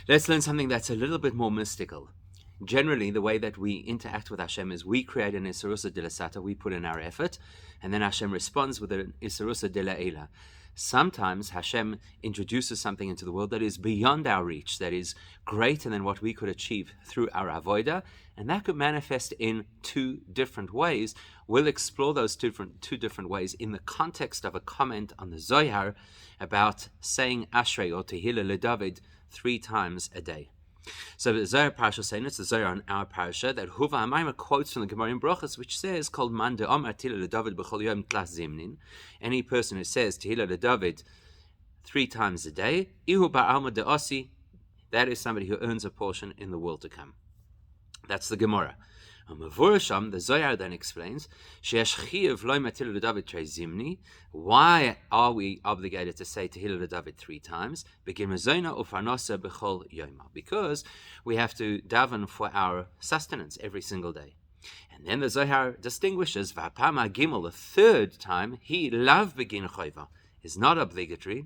Let's learn something that's a little bit more mystical. Generally, the way that we interact with Hashem is we create an Isarusa de la Sata, we put in our effort, and then Hashem responds with an Isarusa de la Ela. Sometimes Hashem introduces something into the world that is beyond our reach, that is greater than what we could achieve through our avodah, and that could manifest in two different ways. We'll explore those two different ways in the context of a comment on the Zohar about saying Ashrei or Tehillah LeDavid 3 times a day. So the Zohar Parasha saying, it's the Zohar on our Parasha, that Huva HaMaimah quotes from the Gemara in Brochus, which says, called Man de Omar Tehillah LeDavid B'chol Yom Tlas Zimnin. Any person who says Tehillah LeDavid 3 times a day, Ihu Ba'alma de Osi, that is somebody who earns a portion in the world to come. That's the Gemara. The Zohar then explains, why are we obligated to say Tehillah LeDavid 3 times? Because we have to daven for our sustenance every single day. And then the Zohar distinguishes, V'apama Gimel, the 3rd time, he lav begin choiva, is not obligatory,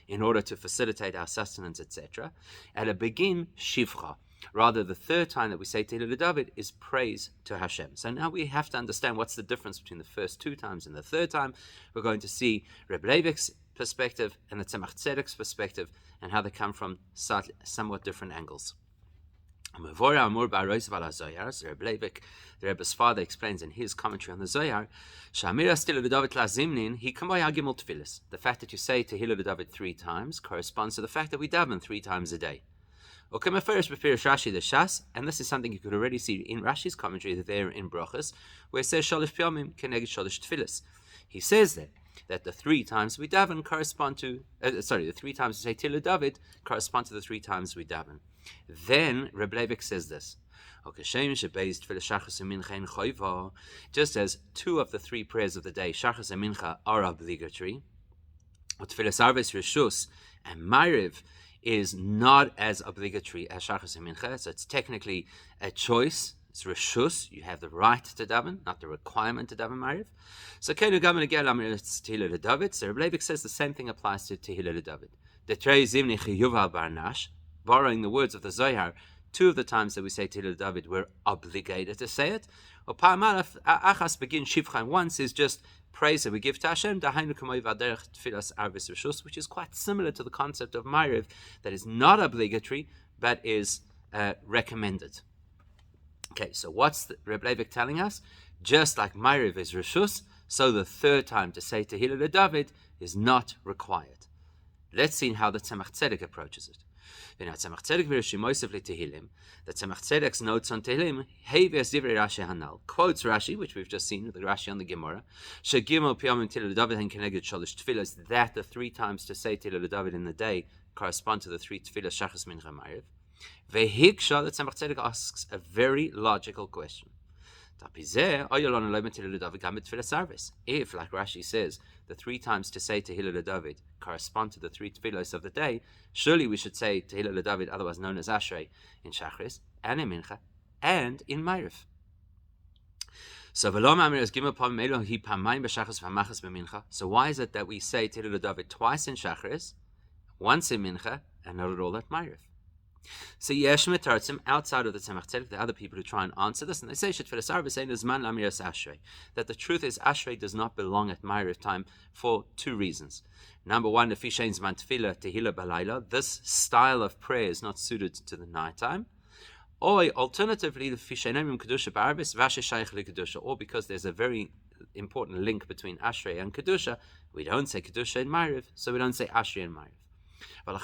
in order to facilitate our sustenance, etc. At a begin shivcha. Rather, the 3rd time that we say Tehillah LeDavid is praise to Hashem. So now we have to understand what's the difference between the first 2 times and the 3rd time. We're going to see Rabbi Leivik's perspective and the Tzemach Tzedek's perspective and how they come from somewhat different angles. The Rabbi Leivik, the Rebbe's father, explains in his commentary on the Zohar, the fact that you say Tehillah LeDavid 3 times corresponds to the fact that we daven 3 times a day. And this is something you could already see in Rashi's commentary there in Brochus, where it says Shalish Piyamim Keneged Shalish Tfilis. He says there that the 3 times we daven correspond to, the 3 times we say Tehillah LeDavid correspond to the 3 times we daven. Then Reb Leivik says this, just as 2 of the 3 prayers of the day, Shachas and Mincha, are obligatory, Tfilas Arves Rishus and Ma'ariv is not as obligatory as Shachas and Mincha, so it's technically a choice. It's Rishus, you have the right to daven, not the requirement to daven Ma'ariv. So Keinu Gaman Agel Amir Tehillah LeDavid. So Reb Leivik says the same thing applies to Tehillah LeDavid. Detrei Zimni Chiyuval Barnash, borrowing the words of the Zohar, 2 of the times that we say Tehillah LeDavid, we're obligated to say it. Or Pa'amalaf Achas begin Shivcha, once is just praise that we give to Hashem, which is quite similar to the concept of Ma'ariv, that is not obligatory, but is recommended. Okay, so what's Reb Leivik telling us? Just like Ma'ariv is Rishus, so the 3rd time to say Tehillah LeDavid is not required. Let's see how the Tzemach Tzedek approaches it. The Tzemach Tzedek's notes on Tehillim, quotes Rashi, which we've just seen, the Rashi on the Gemara, that the 3 times to say Tehillah LeDavid in the day correspond to the 3 tefillah Shachas Mincha Ma'ariv. The Tzemach Tzedek asks a very logical question. If, like Rashi says, the 3 times to say Tehillah LeDavid correspond to the 3 tefillos of the day, surely we should say Tehillah LeDavid, otherwise known as Ashrei, in Shachris, and in Mincha, and in Ma'ariv. So why is it that we say Tehillah LeDavid twice in Shachris, once in Mincha, and not at all at Ma'ariv? So yesh metartzim, outside of the Tzemach Tzedek, there are other people who try and answer this, and they say that the truth is Ashrei does not belong at Ma'ariv time for 2 reasons. Number 1, this style of prayer is not suited to the night time. Or alternatively, or because there's a very important link between Ashrei and Kedusha, we don't say Kedusha in Ma'ariv, so we don't say Ashrei in Ma'ariv. And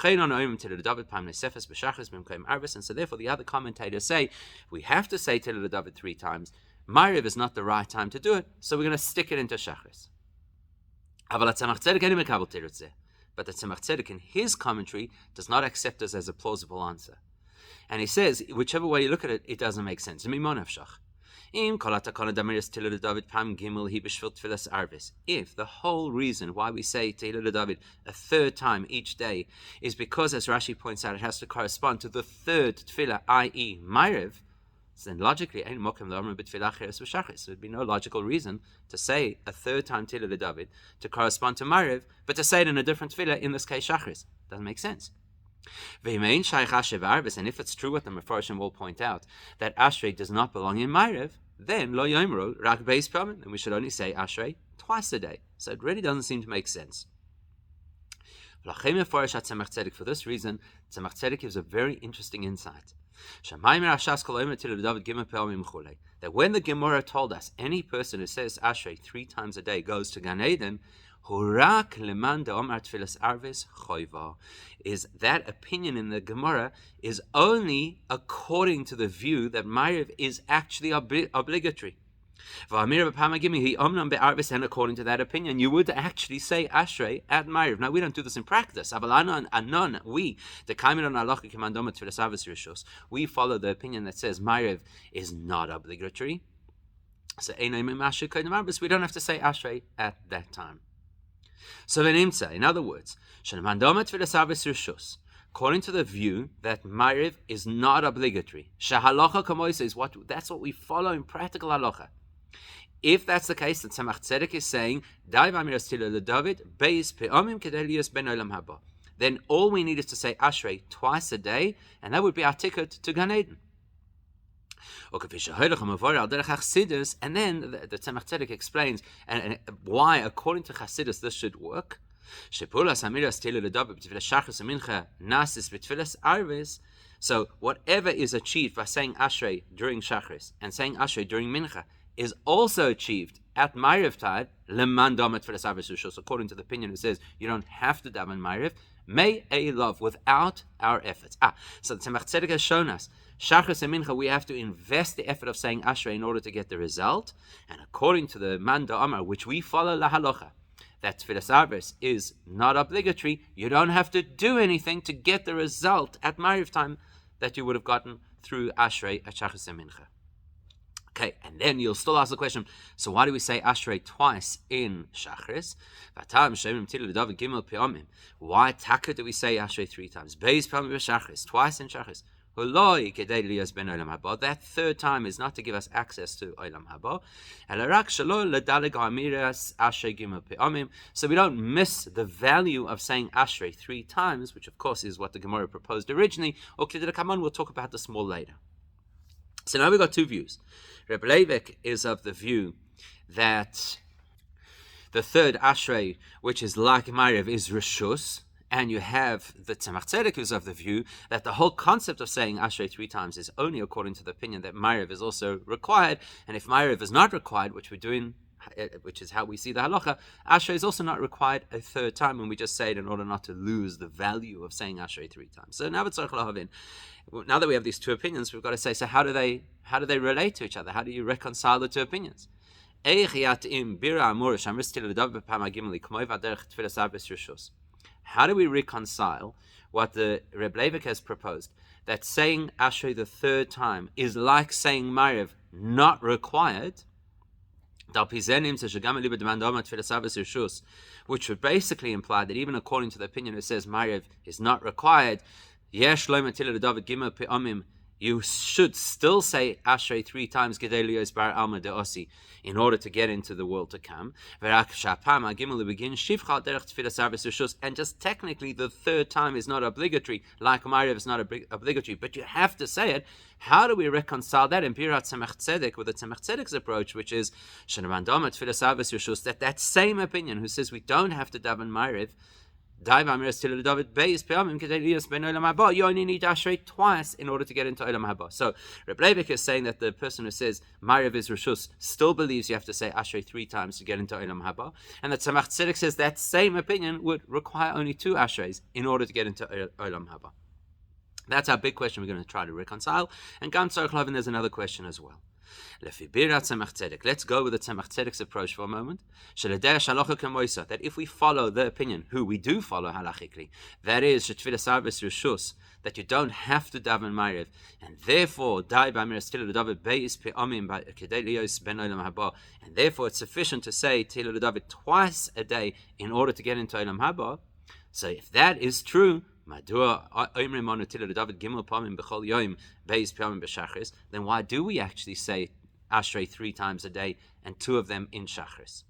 so therefore the other commentators say we have to say Tehillah LeDavid 3 times. Ma'ariv is not the right time to do it, so we're going to stick it into Shachris. But the Tzemach Tzedek in his commentary does not accept this as a plausible answer. And he says, whichever way you look at it, it doesn't make sense. If the whole reason why we say Tehillah LeDavid a 3rd time each day is because, as Rashi points out, it has to correspond to the 3rd tefillah, i.e. Ma'ariv, then logically, there would be no logical reason to say a 3rd time Tehillah LeDavid to correspond to Ma'ariv, but to say it in a different tefillah, in this case Shachris. Doesn't make sense. And if it's true what the Mefarshim will point out, that Ashrei does not belong in Ma'ariv, then lo yomru rak beis pamim, and we should only say Ashrei twice a day. So it really doesn't seem to make sense. For this reason, Tzemach Tzedek gives a very interesting insight. That when the Gemara told us any person who says Ashrei 3 times a day goes to Gan Eden, is that opinion in the Gemara is only according to the view that Ma'ariv is actually obligatory. And according to that opinion, you would actually say Ashrei at Ma'ariv. Now, we don't do this in practice. We follow the opinion that says Ma'ariv is not obligatory. So we don't have to say Ashrei at that time. So in other words, according to the view that Ma'ariv is not obligatory, that's what we follow in practical halacha. If that's the case, then Tzemach Tzedek is saying, then all we need is to say Ashrei twice a day, and that would be our ticket to Gan Eden. And then the Tzemach Tzedek explains and why, according to Chassidus, this should work. So whatever is achieved by saying Ashrei during Shachris and saying Ashrei during Mincha is also achieved at Ma'ariv time, according to the opinion who says you don't have to daven Ma'ariv, may a love without our efforts. So the Tzemach Tzedek has shown us Shachris and Mincha, we have to invest the effort of saying Ashrei in order to get the result. And according to the Man Da'amar, which we follow la halacha, that Tfilas Arvis is not obligatory, you don't have to do anything to get the result at Ma'ariv time that you would have gotten through Ashrei at Shachris and Mincha. Okay, and then you'll still ask the question, so why do we say Ashrei twice in Shachris? Why Taka do we say Ashrei 3 times? Beis Pamim b'Shachris, twice in Shachris. That third time is not to give us access to Olam Haba. So we don't miss the value of saying Ashrei 3 times, which of course is what the Gemara proposed originally. We'll talk about this more later. So now we've got 2 views. Rabbi Leivik is of the view that the third Ashrei, which is like Ma'ariv, is Rishus, and you have the Tzemach Tzedek who's of the view that the whole concept of saying Ashrei 3 times is only according to the opinion that Ma'ariv is also required, and if Ma'ariv is not required, which we're doing, which is how we see the halacha, Ashrei is also not required a third time, and we just say it in order not to lose the value of saying Ashrei 3 times. So now that we have these 2 opinions, we've got to say, so how do they relate to each other? How do you reconcile the 2 opinions? How do we reconcile what the Rebbe Leivik has proposed, that saying Ashrei the 3rd time is like saying Ma'ariv not required, which would basically imply that even according to the opinion that says Ma'ariv is not required, you should still say Ashrei 3 times in order to get into the world to come. And just technically the 3rd time is not obligatory, like Ma'ariv is not obligatory, but you have to say it. How do we reconcile that in Pirat Tzemach Tzedek with the Tzemach Tzedek's approach, which is that same opinion who says we don't have to daven Ma'ariv, you only need Ashrei twice in order to get into Olam Haba. So Reb Leivik is saying that the person who says Ma'ariv is Rishus still believes you have to say Ashrei 3 times to get into Olam Haba, and that Tzemach Tzedek says that same opinion would require only 2 Ashreis in order to get into Olam Haba. That's our big question we're going to try to reconcile. And Gam Tzarech Lavin, there's another question as well. Let's go with the Tzemach Tzedek's approach for a moment. That if we follow the opinion, who we do follow halachically, that is that you don't have to daven Ma'ariv, and therefore and therefore it's sufficient to say Tehillah David twice a day in order to get into Olam Haba. So if that is true, then why do we actually say Ashrei 3 times a day and 2 of them in Shachris?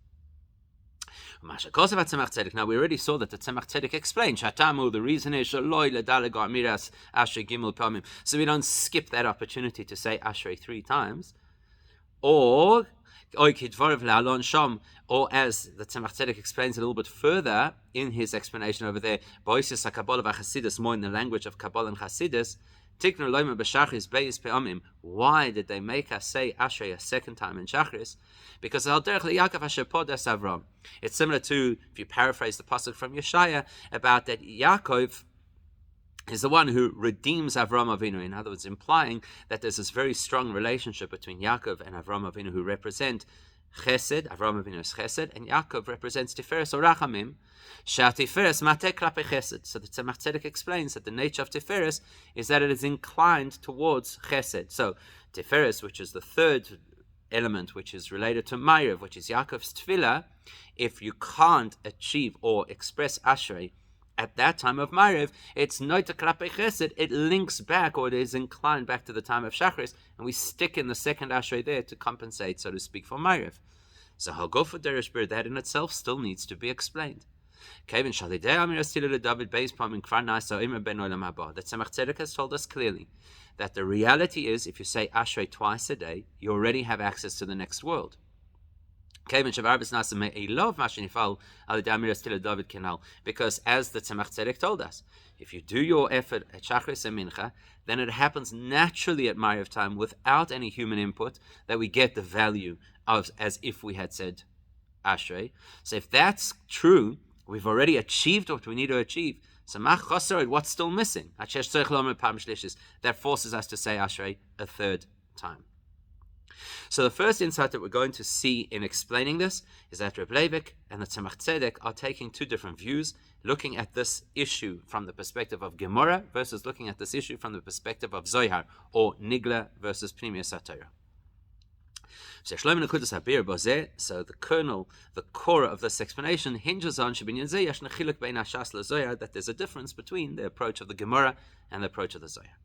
Now we already saw that the Tzemach Tzedek explained Shatamu. The reason is so we don't skip that opportunity to say Ashrei 3 times, or as the Tzemach Tzedek explains a little bit further in his explanation over there, more in the language of Kabbalah and Chassidus. Why did they make us say Ashrei a second time in Shachris? Because it's similar to, if you paraphrase the pasuk from Yeshaya, about that Yaakov is the one who redeems Avram Avinu. In other words, implying that there's this very strong relationship between Yaakov and Avram Avinu, who represent Chesed. Avram Avinu is Chesed, and Yaakov represents Tiferes or Rachamim. Tiferes mateh klape Chesed. So the Tzemach Tzedek explains that the nature of Tiferes is that it is inclined towards Chesed. So Tiferes, which is the third element, which is related to Ma'ariv, which is Yaakov's Tefillah, if you can't achieve or express Ashrei at that time of Ma'ariv, it's noita klape Chesed. It links back, or it is inclined back to the time of Shachris, and we stick in the second Ashrei there to compensate, so to speak, for Ma'ariv. So Halgofa Derish Bir, that in itself still needs to be explained. The Tzemach Tzedek has told us clearly that the reality is, if you say Ashrei twice a day, you already have access to the next world. Because as the Tzemach Tzedek told us, if you do your effort at Shachris and Mincha, then it happens naturally at Ma'ariv time without any human input, that we get the value of as if we had said Ashrei. So if that's true, we've already achieved what we need to achieve. So what's still missing? That forces us to say Ashrei a third time. So the first insight that we're going to see in explaining this is that Reb Leivik and the Tzemach Tzedek are taking two different views, looking at this issue from the perspective of Gemara versus looking at this issue from the perspective of Zohar, or Nigla versus Pnimius HaTorah. So the kernel, the core of this explanation hinges on that there's a difference between the approach of the Gemara and the approach of the Zohar.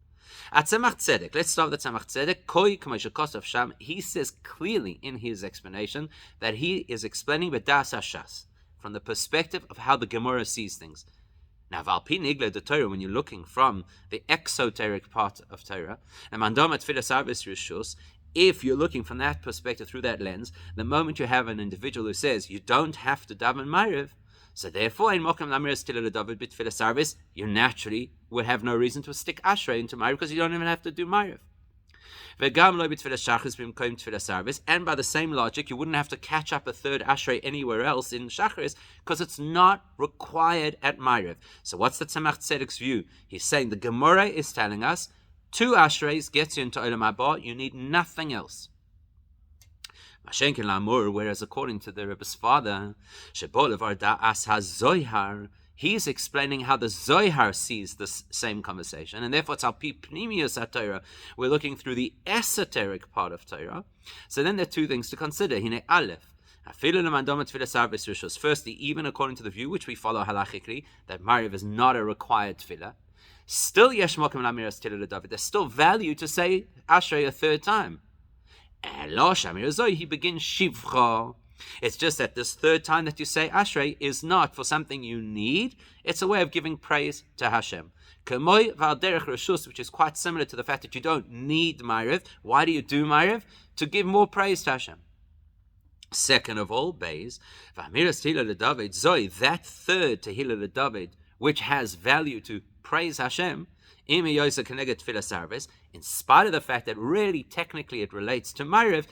At Tzemach Tzedek, let's start with the Tzemach Tzedek. He says clearly in his explanation that he is explaining B'das HaShas, from the perspective of how the Gemara sees things. Now, Valpi Nigla the Torah, when you're looking from the exoteric part of Torah, and Mandomat Filas Arvis Rishus, if you're looking from that perspective, through that lens, the moment you have an individual who says you don't have to daven Ma'ariv, so therefore in Mokem Lamiras Tila David Bit Filas Arvis, you naturally would have no reason to stick Ashrei into Ma'ariv, because you don't even have to do Ma'ariv. And by the same logic, you wouldn't have to catch up a third Ashrei anywhere else in Shachris, because it's not required at Ma'ariv. So what's the Tzemach Tzedek's view? He's saying the Gemara is telling us 2 Ashreis gets you into Olam Haba, you need nothing else. Whereas according to the Rebbe's father, he's explaining how the Zohar sees this same conversation, and therefore it's al pi pnimius HaTorah. We're looking through the esoteric part of Torah. So then there are 2 things to consider. Hine Aleph. Firstly, even according to the view which we follow halachically, that Ma'ariv is not a required tefillah, still yesh mokem lamiras tefillah David. There's still value to say Ashrei a third time. He begins shivcha. It's just that this third time that you say Ashrei is not for something you need. It's a way of giving praise to Hashem. Which is quite similar to the fact that you don't need Ma'ariv. Why do you do Ma'ariv? To give more praise to Hashem. Second of all, Beis, that third Tehillah David, which has value to praise Hashem, in spite of the fact that really technically it relates to Ma'ariv,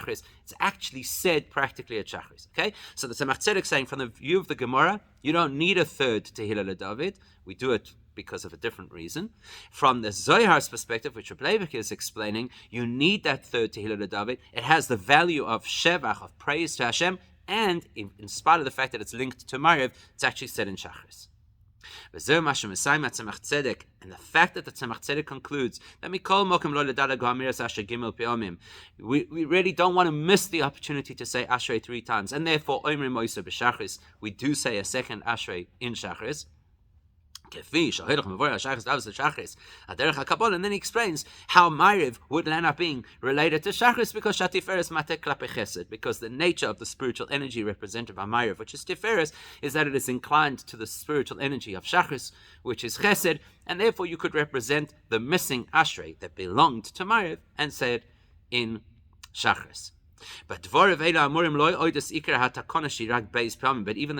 it's actually said practically at Shachris. Okay? So the Tzemach Tzedek saying, from the view of the Gemara, you don't need a third Tehillah David. We do it because of a different reason. From the Zohar's perspective, which Rabbi is explaining, you need that third Tehillah David. It has the value of Shevach, of praise to Hashem, and in spite of the fact that it's linked to Ma'ariv, it's actually said in Shachris. And the fact that the Tzemach Tzedek concludes that we really don't want to miss the opportunity to say Ashrei 3 times, and therefore we do say a second Ashrei in Shachris. And then he explains how Ma'ariv would end up being related to Shachris, because Shatiferes Mate Klape Chesed, because the nature of the spiritual energy represented by Ma'ariv, which is Tiferes, is that it is inclined to the spiritual energy of Shachris, which is Chesed, and therefore you could represent the missing Ashrei that belonged to Ma'ariv and say it in Shachris. But even the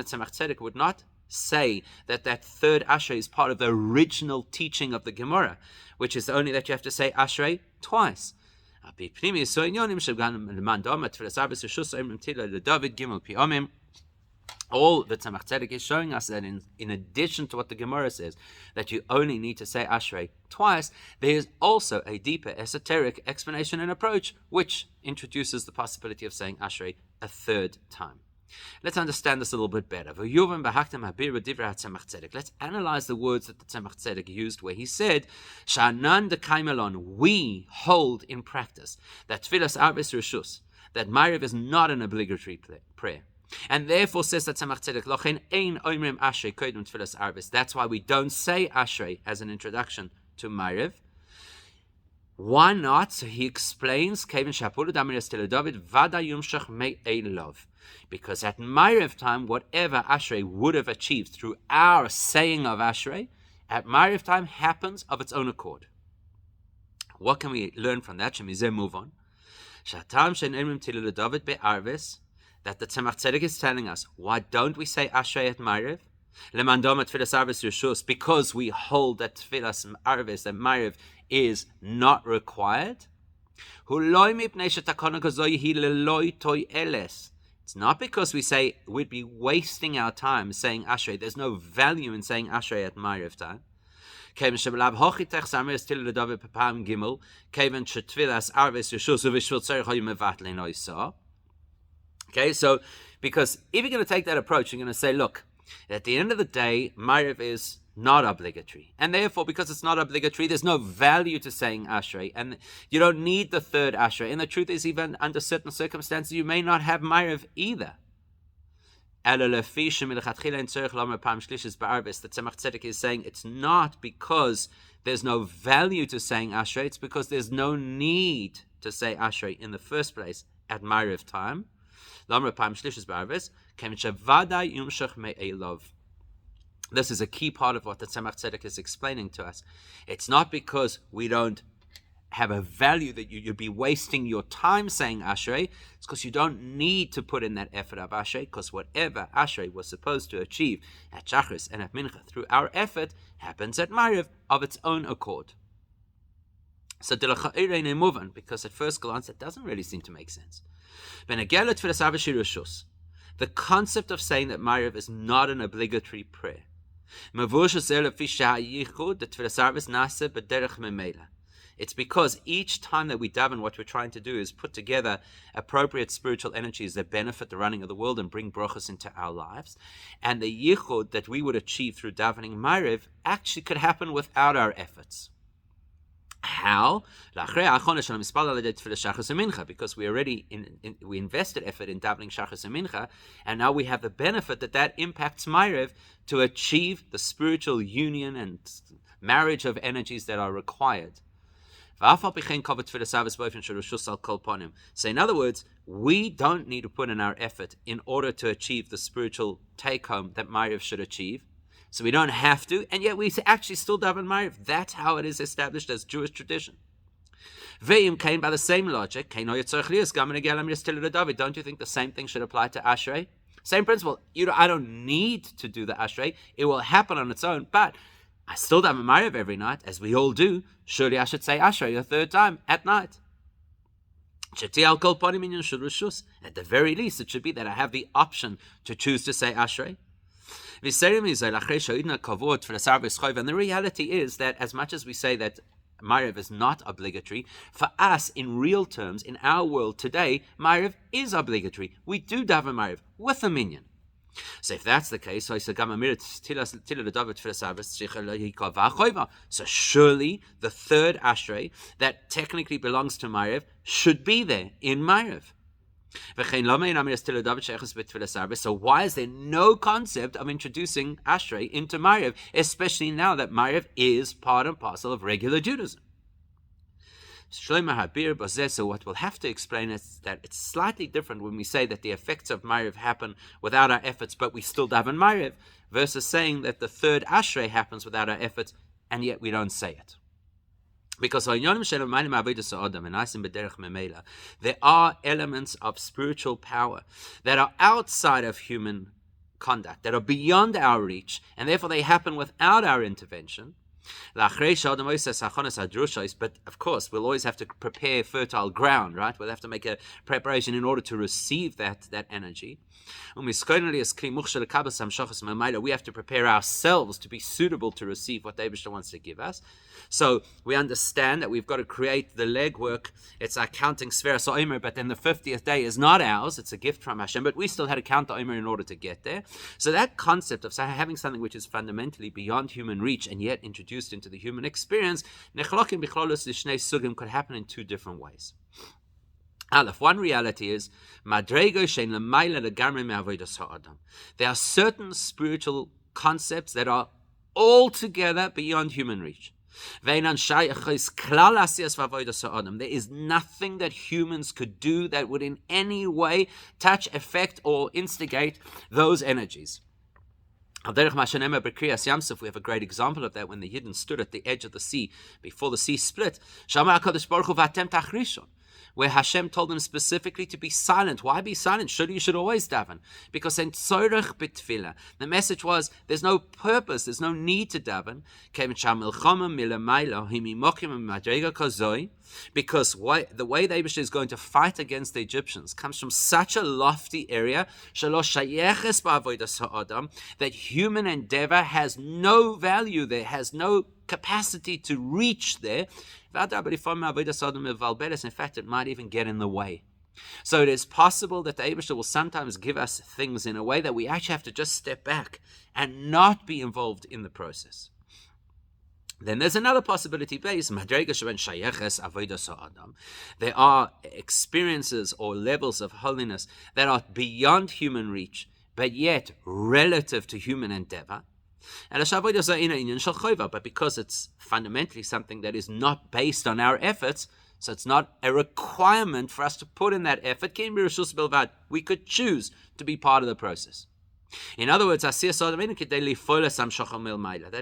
Tzemach Tzedek would not say that third Ashrei is part of the original teaching of the Gemara, which is only that you have to say Ashrei twice. All the Tzemach Tzedek is showing us that in addition to what the Gemara says, that you only need to say Ashrei twice, there is also a deeper esoteric explanation and approach which introduces the possibility of saying Ashrei a third time. Let's understand this a little bit better. Let's analyze the words that the Tzemach Tzedek used, where he said, "Sha'anan de kaimelon," we hold in practice that Tfilas Arvis Rishus, that Ma'ariv is not an obligatory prayer. And therefore, says that Tzemach Tzedek, Lochen ein oimrim Ashrei koidem Tfilas Arvis. That's why we don't say Ashrei as an introduction to Ma'ariv. Why not? So he explains, because at Ma'ariv time, whatever Ashrei would have achieved through our saying of Ashrei, at Ma'ariv time happens of its own accord. What can we learn from that? Shemizeh, move on. That the Tzemach Tzedek is telling us, why don't we say Ashrei at Ma'ariv? Because we hold that Tfilas Arvis, that Ma'ariv is not required. It's not because we say we'd be wasting our time saying Ashrei. There's no value in saying Ashrei at Ma'ariv time. Okay, so because if you're going to take that approach, you're going to say, look, at the end of the day, Ma'ariv is not obligatory. And therefore, because it's not obligatory, there's no value to saying Ashrei. And you don't need the third Ashrei. And the truth is, even under certain circumstances, you may not have Ma'ariv either. The Tzemach Tzedek is saying it's not because there's no value to saying Ashrei, it's because there's no need to say Ashrei in the first place at Ma'ariv time. This is a key part of what the Tzemach Tzedek is explaining to us. It's not because we don't have a value that you'd be wasting your time saying Ashrei. It's because you don't need to put in that effort of Ashrei, because whatever Ashrei was supposed to achieve at Shachris and at Mincha through our effort happens at Ma'ariv of its own accord. So because at first glance it doesn't really seem to make sense. The concept of saying that Ma'ariv is not an obligatory prayer. It's because each time that we daven, what we're trying to do is put together appropriate spiritual energies that benefit the running of the world and bring brachos into our lives. And the yichud that we would achieve through davening Ma'ariv actually could happen without our efforts. How? Because we already we invested effort in davening Shachris and Mincha, and now we have the benefit that impacts Ma'ariv to achieve the spiritual union and marriage of energies that are required. So in other words, we don't need to put in our effort in order to achieve the spiritual take-home that Ma'ariv should achieve. So we don't have to, and yet we actually still daven Ma'ariv. That's how it is established as Jewish tradition. Ve'im came by the same logic. Don't you think the same thing should apply to Ashrei? Same principle. I don't need to do the Ashrei. It will happen on its own, but I still daven Ma'ariv every night, as we all do. Surely I should say Ashrei a third time at night. At the very least, it should be that I have the option to choose to say Ashrei. And the reality is that as much as we say that Ma'ariv is not obligatory, for us, in real terms, in our world today, Ma'ariv is obligatory. We do daven Ma'ariv with a minyan. So if that's the case, so surely the third Ashrei that technically belongs to Ma'ariv should be there in Ma'ariv. So why is there no concept of introducing Ashrei into Ma'ariv, especially now that Ma'ariv is part and parcel of regular Judaism? So what we'll have to explain is that it's slightly different when we say that the effects of Ma'ariv happen without our efforts, but we still daven Ma'ariv, versus saying that the third Ashrei happens without our efforts, and yet we don't say it. Because there are elements of spiritual power that are outside of human conduct, that are beyond our reach, and therefore they happen without our intervention. But of course, we'll always have to prepare fertile ground, right? We'll have to make a preparation in order to receive that energy. We have to prepare ourselves to be suitable to receive what the Eibishter wants to give us. So we understand that we've got to create the legwork. It's our counting Sfera Omer, but then the 50th day is not ours. It's a gift from Hashem, but we still had to count the Omer in order to get there. So that concept of having something which is fundamentally beyond human reach and yet introduced into the human experience, could happen in two different ways. Aleph, one reality is there are certain spiritual concepts that are altogether beyond human reach. There is nothing that humans could do that would in any way touch, affect, or instigate those energies. We have a great example of that when the Yidden stood at the edge of the sea before the sea split, where Hashem told them specifically to be silent. Why be silent? Surely you should always daven. Because in tzorech b'tefillah, the message was, there's no purpose, there's no need to daven. Because the way the Eibishter is going to fight against the Egyptians comes from such a lofty area that human endeavor has no value there, has no capacity to reach there. In fact, it might even get in the way. So it is possible that the Eibishter will sometimes give us things in a way that we actually have to just step back and not be involved in the process. Then there's another possibility base. There are experiences or levels of holiness that are beyond human reach, but yet relative to human endeavor. But because it's fundamentally something that is not based on our efforts, so it's not a requirement for us to put in that effort, we could choose to be part of the process. In other words, that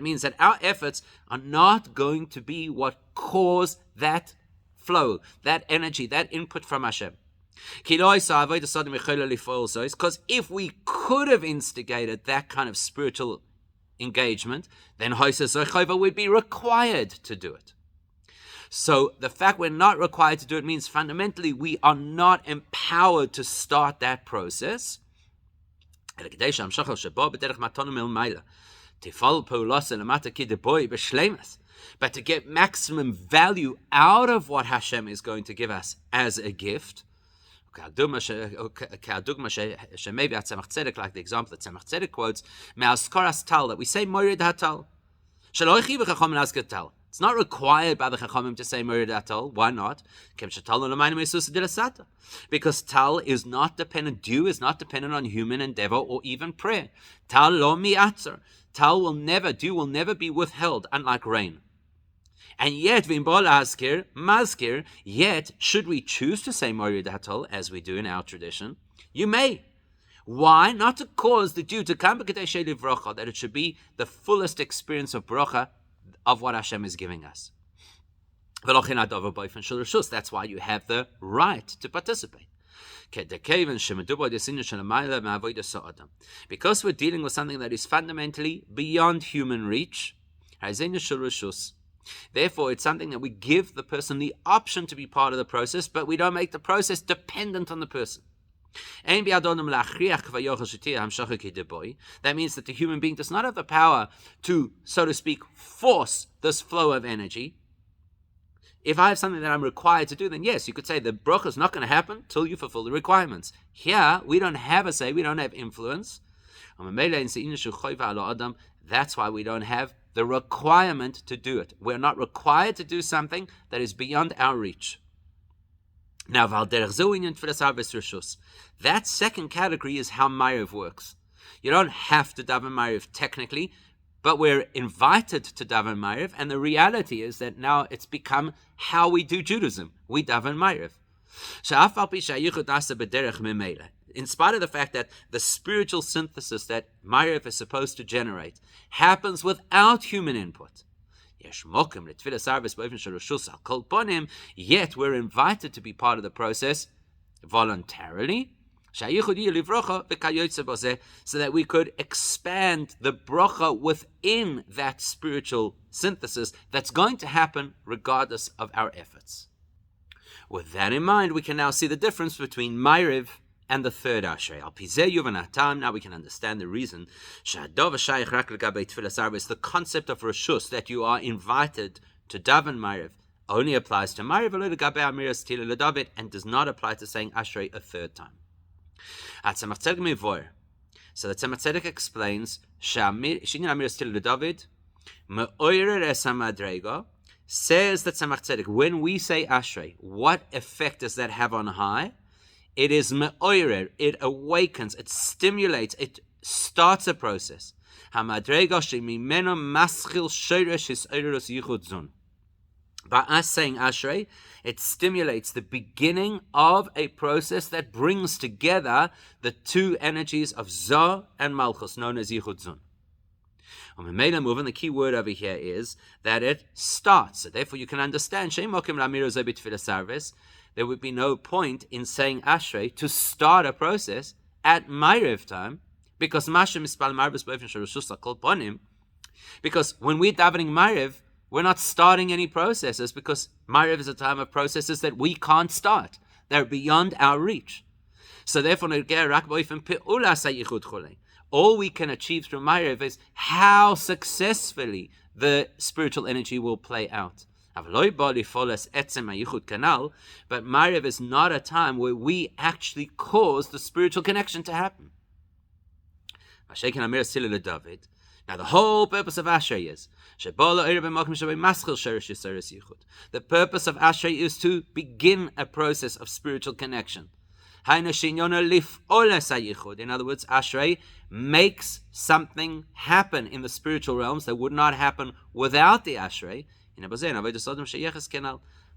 means that our efforts are not going to be what cause that flow, that energy, that input from Hashem. Because if we could have instigated that kind of spiritual engagement, then we'd be required to do it. So the fact we're not required to do it means fundamentally we are not empowered to start that process. But to get maximum value out of what Hashem is going to give us as a gift, like the example that Tzemach Tzedek quotes, that we say Morid Hatal. It's not required by the Chachamim to say Morid Hatal. Why not? Because Tal is not dependent, dew is not dependent on human endeavor or even prayer. Tal lo mi'atzer. Tal will never be withheld, unlike rain. And yet, yet, should we choose to say Morid Hatal, as we do in our tradition, you may. Why? Not to cause the dew to come, that it should be the fullest experience of bracha of what Hashem is giving us. That's why you have the right to participate. Because we're dealing with something that is fundamentally beyond human reach, therefore it's something that we give the person the option to be part of the process, but we don't make the process dependent on the person. That means that the human being does not have the power to, so to speak, force this flow of energy. If I have something that I'm required to do, then yes, you could say the bracha is not going to happen till you fulfill the requirements. Here, we don't have a say, we don't have influence. That's why we don't have the requirement to do it. We're not required to do something that is beyond our reach. Now, that second category is how Ma'ariv works. You don't have to daven Ma'ariv technically, but we're invited to daven Ma'ariv, and the reality is that now it's become how we do Judaism. We daven Ma'ariv. In spite of the fact that the spiritual synthesis that Ma'ariv is supposed to generate happens without human input, yet we're invited to be part of the process voluntarily, so that we could expand the bracha within that spiritual synthesis that's going to happen regardless of our efforts. With that in mind, we can now see the difference between Ma'ariv and the third Ashrei. Now we can understand the reason. The concept of Reshus, that you are invited to daven Ma'ariv, only applies to Ma'ariv and does not apply to saying Ashrei a third time. So the Tzemach Tzedek explains, says that Tzemach Tzedek, when we say Ashrei, what effect does that have on high? It is me'oirer, it awakens, it stimulates, it starts a process. By us saying Ashrei, it stimulates the beginning of a process that brings together the two energies of Zoh and Malchus, known as Yichud Zun. The key word over here is that it starts. So therefore you can understand, there would be no point in saying Ashrei to start a process at Ma'ariv time, because when we're davening Ma'ariv, we're not starting any processes, because Ma'ariv is a time of processes that we can't start. They're beyond our reach. So therefore, all we can achieve through Ma'ariv is how successfully the spiritual energy will play out. But Ma'ariv is not a time where we actually cause the spiritual connection to happen. Now the whole purpose of Ashrei is the purpose of Ashrei is to begin a process of spiritual connection. In other words, Ashrei makes something happen in the spiritual realms that would not happen without the Ashrei.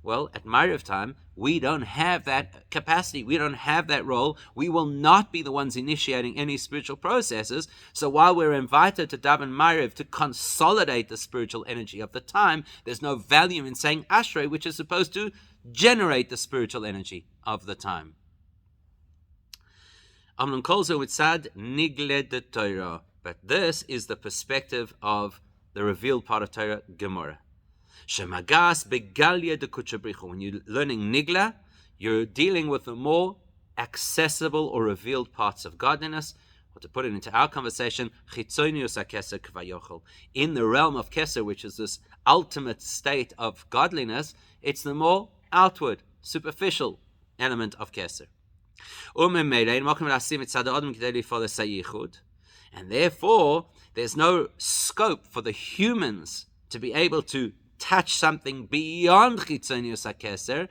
Well, at Ma'ariv time, we don't have that capacity. We don't have that role. We will not be the ones initiating any spiritual processes. So while we're invited to daven Ma'ariv to consolidate the spiritual energy of the time, there's no value in saying Ashrei, which is supposed to generate the spiritual energy of the time. But this is the perspective of the revealed part of Torah, Gemara. When you're learning Nigla, you're dealing with the more accessible or revealed parts of godliness, or to put it into our conversation, in the realm of Keser, which is this ultimate state of godliness, it's the more outward, superficial element of Keser. And therefore, there's no scope for the humans to be able to touch something beyond Chitzonius HaKeser.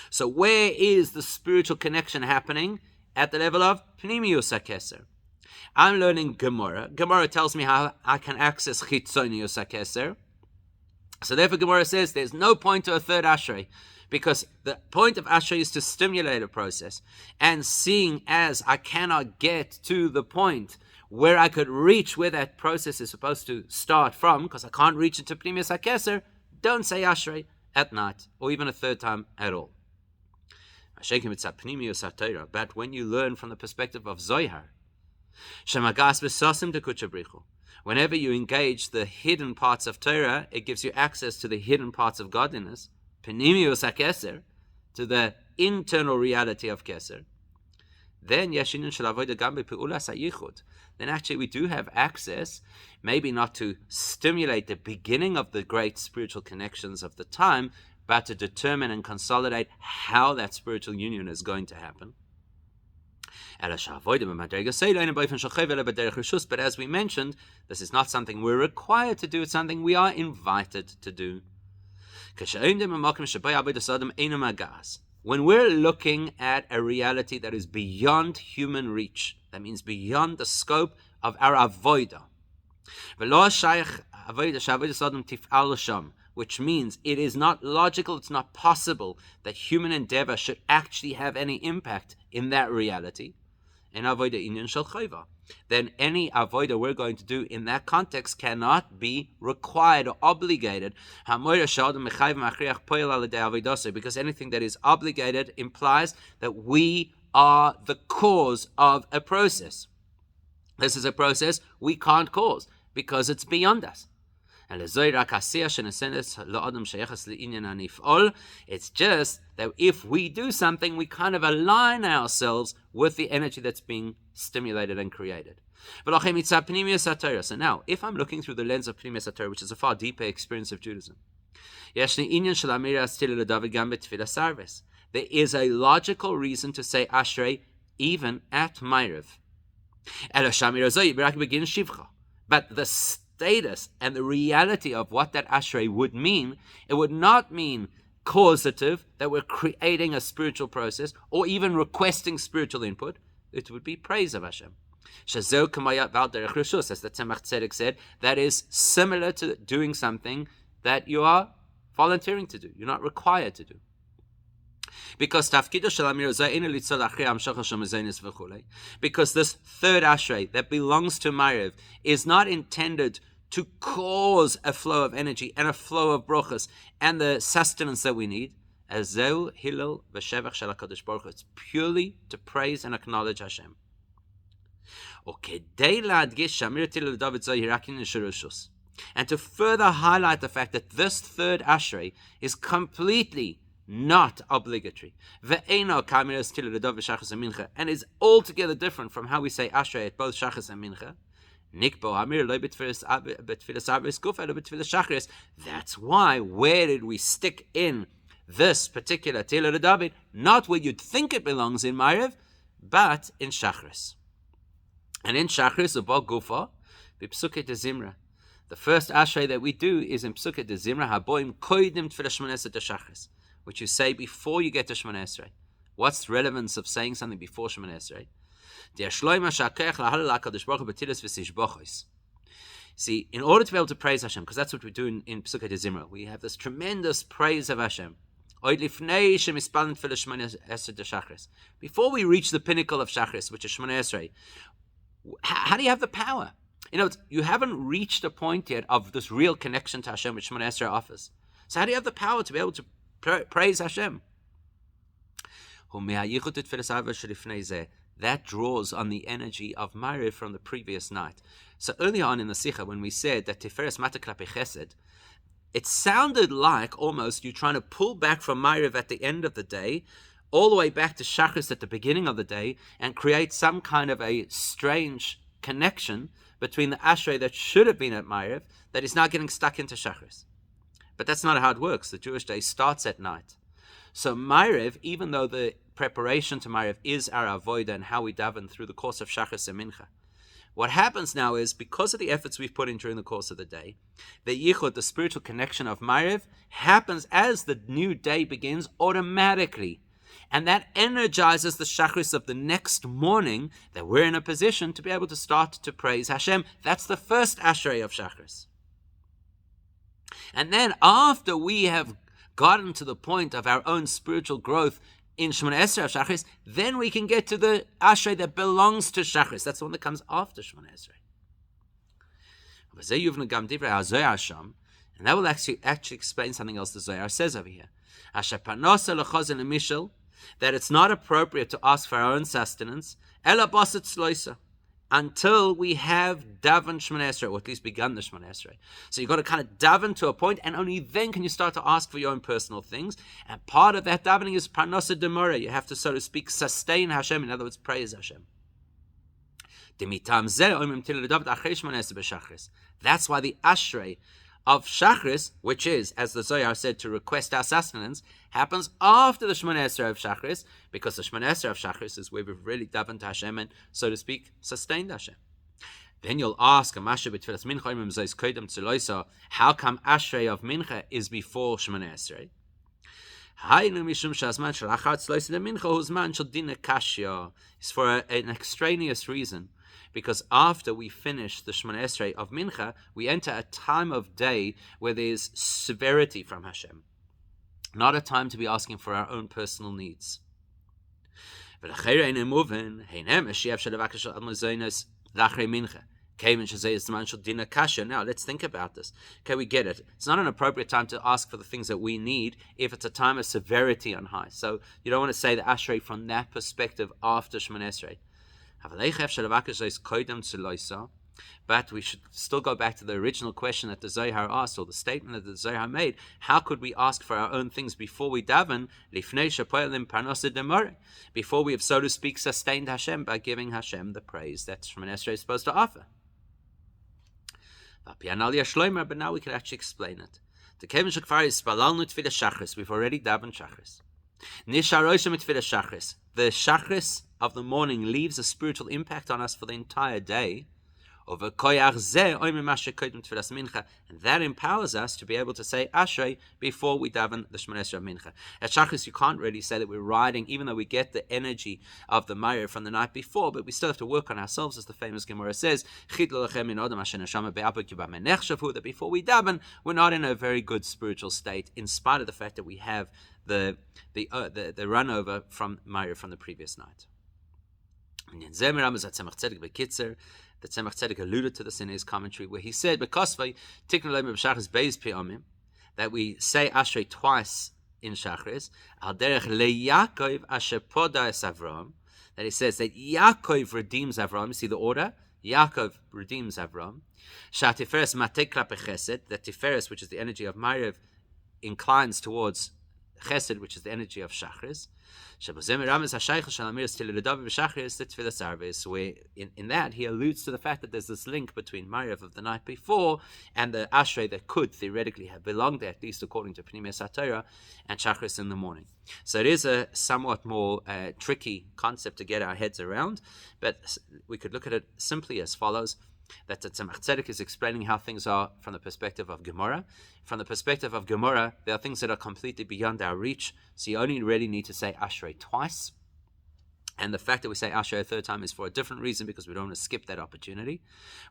So where is the spiritual connection happening? At the level of Pnimius HaKeser. I'm learning Gemara. Gemara tells me how I can access Chitzonius HaKeser. So therefore Gemara says there's no point to a third Ashrei, because the point of Ashrei is to stimulate a process. And seeing as I cannot get to the point where I could reach where that process is supposed to start from, because I can't reach into Pnimius HaKeser, don't say Ashrei at night, or even a third time at all. But when you learn from the perspective of Zohar, whenever you engage the hidden parts of Torah, it gives you access to the hidden parts of godliness, Pnimius HaKeser, to the internal reality of Keser. Then actually we do have access, maybe not to stimulate the beginning of the great spiritual connections of the time, but to determine and consolidate how that spiritual union is going to happen. But as we mentioned, this is not something we're required to do, it's something we are invited to do. When we're looking at a reality that is beyond human reach, that means beyond the scope of our avodah, which means it is not logical, it's not possible that human endeavor should actually have any impact in that reality, then any avodah we're going to do in that context cannot be required or obligated, because anything that is obligated implies that we are the cause of a process. This is a process we can't cause because it's beyond us. It's just that if we do something, we kind of align ourselves with the energy that's being stimulated and created. So now, if I'm looking through the lens of Pnimiyas HaTorah, which is a far deeper experience of Judaism, there is a logical reason to say Ashrei even at Ma'ariv. But the status and the reality of what that Ashrei would mean, it would not mean causative, that we're creating a spiritual process or even requesting spiritual input. It would be praise of Hashem. As the Tzemach Tzedek said, that is similar to doing something that you are volunteering to do, you're not required to do. Because because this third Ashrei that belongs to Ma'ariv is not intended to cause a flow of energy and a flow of brachas and the sustenance that we need. It's purely to praise and acknowledge Hashem. And to further highlight the fact that this third Ashrei is completely not obligatory, and is altogether different from how we say Ashrei at both Shachris and Mincha. That's why, where did we stick in this particular Tefillah David? Not where you'd think it belongs in Ma'ariv, but in Shachris. And in Shachris, Ubo Gufa, B'Psukei de Zimra. The first Ashrei that we do is in Psukei de Zimra, Haboim Koidim Tefillah Shmoneh de Shachris, which you say before you get to Shmoneh Esrei. What's the relevance of saying something before Shmoneh Esrei? See, in order to be able to praise Hashem, because that's what we do in Psukei de Zimra, we have this tremendous praise of Hashem. Before we reach the pinnacle of Shachris, which is Shmoneh Esrei, how do you have the power? You haven't reached a point yet of this real connection to Hashem which Shmoneh Esrei offers. So how do you have the power to be able to praise Hashem? That draws on the energy of Ma'ariv from the previous night. So earlier on in the Sikha, when we said that Tiferes Mata Klapi Chesed, it sounded like almost you're trying to pull back from Ma'ariv at the end of the day, all the way back to Shachris at the beginning of the day, and create some kind of a strange connection between the Ashrei that should have been at Ma'ariv, that is now getting stuck into Shachris. But that's not how it works. The Jewish day starts at night. So Ma'ariv, even though the preparation to Ma'ariv is our avodah and how we daven through the course of Shachris and Mincha, what happens now is, because of the efforts we've put in during the course of the day, the yichud, the spiritual connection of Ma'ariv, happens as the new day begins automatically. And that energizes the Shachris of the next morning, that we're in a position to be able to start to praise Hashem. That's the first Ashrei of Shachris. And then after we have gotten to the point of our own spiritual growth in Shmoneh Esrei of Shachris, then we can get to the Ashrei that belongs to Shachris. That's the one that comes after Shmoneh Esrei. And that will actually explain something else the Zohar says over here. That it's not appropriate to ask for our own sustenance until we have daven Shmoneh Esrei, or at least begun the Shmoneh Esrei. So you've got to kind of daven to a point, and only then can you start to ask for your own personal things. And part of that davening is parnasa demora. You have to, so to speak, sustain Hashem. In other words, praise Hashem. That's why the Ashrei of Shachris, which is, as the Zohar said, to request our sustenance, happens after the Shmoneh Esrei of Shachris, because the Shmoneh Esrei of Shachris is where we've really davened to Hashem and, so to speak, sustained Hashem. Then you'll ask, how come Ashrei of Mincha is before Shemona Esrei? It's for an extraneous reason, because after we finish the Shemona Esrei of Mincha, we enter a time of day where there's severity from Hashem, not a time to be asking for our own personal needs. Now let's think about this. Okay, we get it. It's not an appropriate time to ask for the things that we need if it's a time of severity on high. So you don't want to say the Ashrei from that perspective after Shemona Esrei. But we should still go back to the original question that the Zohar asked, or the statement that the Zohar made. How could we ask for our own things before we daven, before we have, so to speak, sustained Hashem by giving Hashem the praise that Shemona Esrei is supposed to offer? But now we can actually explain it. We've already davened Shachris. The Shachris of the morning leaves a spiritual impact on us for the entire day. And that empowers us to be able to say Ashrei before we daven the Shemona Esrei of Mincha. At Shachris, you can't really say that we're riding, even though we get the energy of the Ma'ariv from the night before, but we still have to work on ourselves, as the famous Gemara says, that before we daven, we're not in a very good spiritual state, in spite of the fact that we have the run over from Ma'ariv from the previous night. The Tzemach Tzedek alluded to this in his commentary, where he said, that we say Ashrei twice in Shachris, that he says that Yaakov redeems Avram. You see the order? Yaakov redeems Avram. That Tiferes, which is the energy of Ma'ariv, inclines towards Chesed, which is the energy of Shachris. So in that, he alludes to the fact that there's this link between Ma'ariv of the night before and the Ashrei that could theoretically have belonged there, at least according to Pinchas HaTorah, and Shachris in the morning. So it is a somewhat more tricky concept to get our heads around, but we could look at it simply as follows. That the Tzemach Tzedek is explaining how things are from the perspective of Gemara. From the perspective of Gemara, there are things that are completely beyond our reach, so you only really need to say Ashrei twice. And the fact that we say Ashrei a third time is for a different reason, because we don't want to skip that opportunity.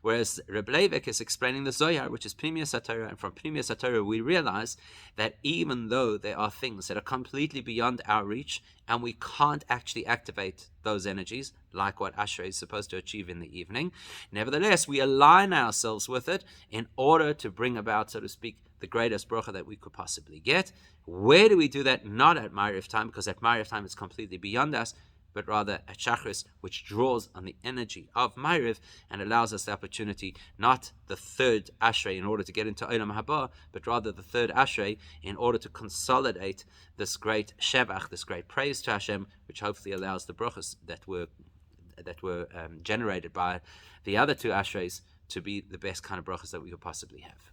Whereas Reb Leivik is explaining the Zohar, which is Pinchas HaTorah, and from Pinchas HaTorah we realize that even though there are things that are completely beyond our reach, and we can't actually activate those energies, like what Ashrei is supposed to achieve in the evening, nevertheless, we align ourselves with it in order to bring about, so to speak, the greatest bracha that we could possibly get. Where do we do that? Not at Ma'ariv time, because at Ma'ariv time it's completely beyond us, but rather at Shachris, which draws on the energy of Ma'ariv and allows us the opportunity, not the third Ashrei in order to get into Olam Haba, but rather the third Ashrei in order to consolidate this great Shevach, this great praise to Hashem, which hopefully allows the brachas that were generated by the other two Ashreis to be the best kind of brachas that we could possibly have.